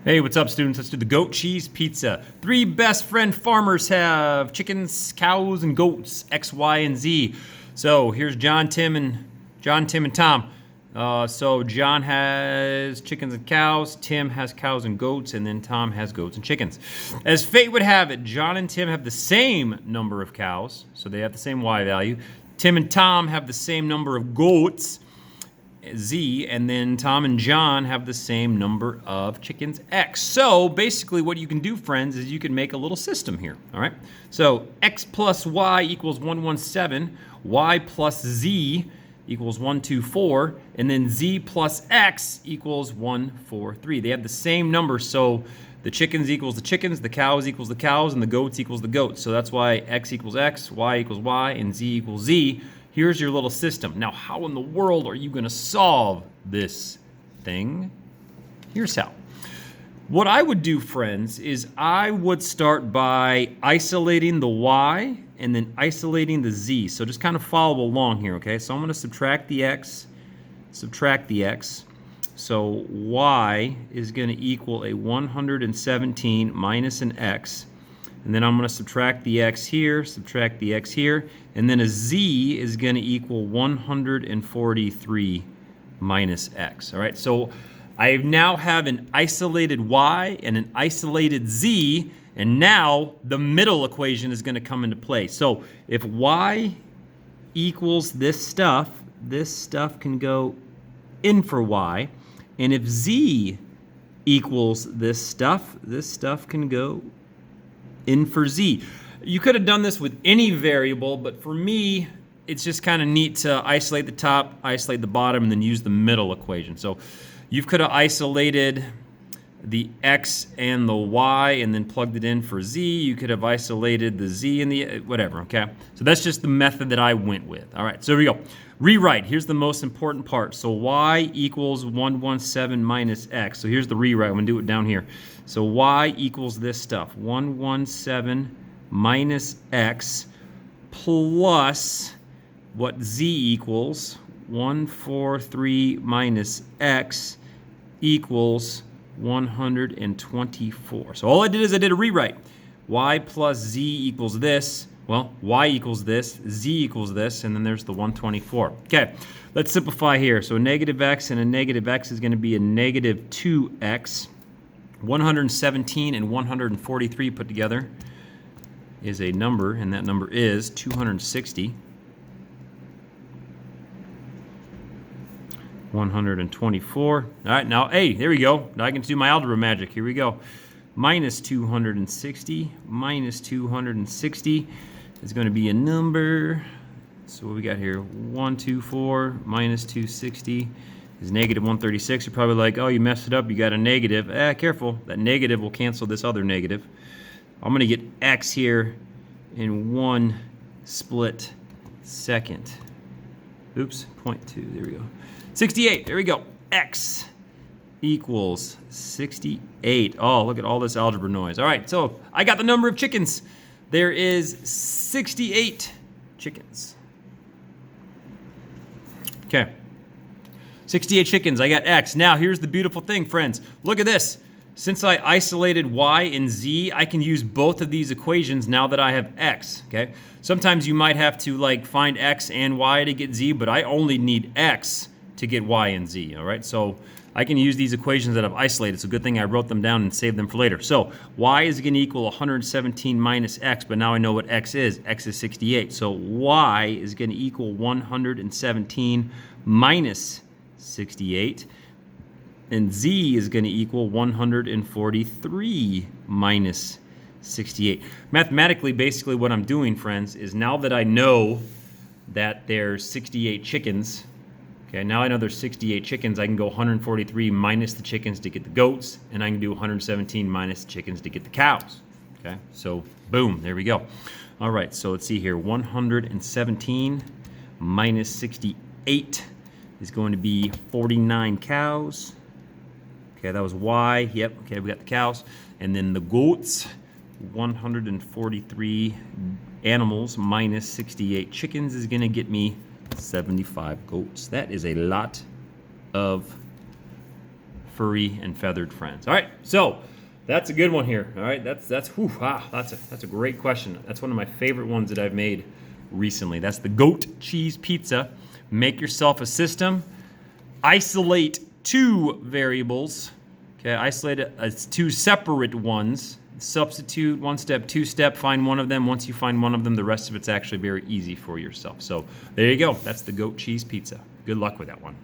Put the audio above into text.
Hey, what's up, students? Let's do the goat cheese pizza. 3 best friend farmers have chickens, cows, and goats, X, Y, and Z. So here's John, Tim, and Tom. So John has chickens and cows, Tim has cows and goats, and then Tom has goats and chickens. As fate would have it, John and Tim have the same number of cows, so they have the same Y value. Tim and Tom have the same number of goats, Z, and then Tom and John have the same number of chickens, X. So basically what you can do, friends, is you can make a little system here, all right? So X plus Y equals 117, Y plus Z equals 124, and then Z plus X equals 143. They have the same number, so the chickens equals the chickens, the cows equals the cows, and the goats equals the goats. So that's why X equals X, Y equals Y, and Z equals Z. Here's your little system. Now, how in the world are you going to solve this thing? Here's how. What I would do, friends, is I would start by isolating the Y and then isolating the Z. So just kind of follow along here, okay? So I'm going to subtract the X. So Y is going to equal a 117 minus an X. And then I'm going to subtract the X here, and then a Z is going to equal 143 minus X. All right, so I now have an isolated Y and an isolated Z, and now the middle equation is going to come into play. So if Y equals this stuff can go in for Y, and if Z equals this stuff can go in for Z. You could have done this with any variable, but for me, it's just kind of neat to isolate the top, isolate the bottom, and then use the middle equation. So you could have isolated the X and the Y and then plugged it in for Z. You could have isolated the Z and the whatever, okay? So that's just the method that I went with. All right, so here we go. Rewrite, here's the most important part. So Y equals 117 minus X. So here's the rewrite, I'm gonna do it down here. So Y equals this stuff, 117 minus X plus what Z equals, 143 minus X equals 124. So all I did is I did a rewrite. Y plus Z equals this. Well, Y equals this, Z equals this, and then there's the 124. Okay, let's simplify here. So a negative X and a negative X is going to be a negative 2X. 117 and 143 put together is a number, and that number is 260. 124. All right, now, hey, there we go. Now I can do my algebra magic. Here we go. Minus 260 is going to be a number. So what we got here? 124 minus 260 is negative 136. You're probably like, oh, you messed it up. You got a negative. Careful. That negative will cancel this other negative. I'm going to get X here in one split second. Oops, 0.2. There we go. 68. There we go. X equals 68. Oh, look at all this algebra noise. All right, so I got the number of chickens. There is 68 chickens. Okay. 68 chickens. I got X. Now, here's the beautiful thing, friends. Look at this. Since I isolated Y and Z, I can use both of these equations now that I have X, okay? Sometimes you might have to like find X and Y to get Z, but I only need X to get Y and Z, all right? So I can use these equations that I've isolated. It's a good thing I wrote them down and saved them for later. So Y is going to equal 117 minus X, but now I know what X is. X is 68. So Y is going to equal 117 minus 68. And Z is going to equal 143 minus 68. Mathematically, basically what I'm doing, friends, is now that I know that there's 68 chickens, okay, now I know there's 68 chickens, I can go 143 minus the chickens to get the goats, and I can do 117 minus the chickens to get the cows. Okay, so boom, there we go. All right, so let's see here. 117 minus 68 is going to be 49 cows. Okay, that was Y. Yep, okay, we got the cows. And then the goats, 143 animals minus 68 chickens is going to get me 75 goats. That is a lot of furry and feathered friends. All right, so that's a good one here. All right, that's a great question. That's one of my favorite ones that I've made recently. That's the goat cheese pizza. Make yourself a system. Isolate two variables. Okay, isolate it as two separate ones. Substitute, one step, two step, find one of them. Once you find one of them, the rest of it's actually very easy for yourself. So there you go. That's the goat cheese pizza. Good luck with that one.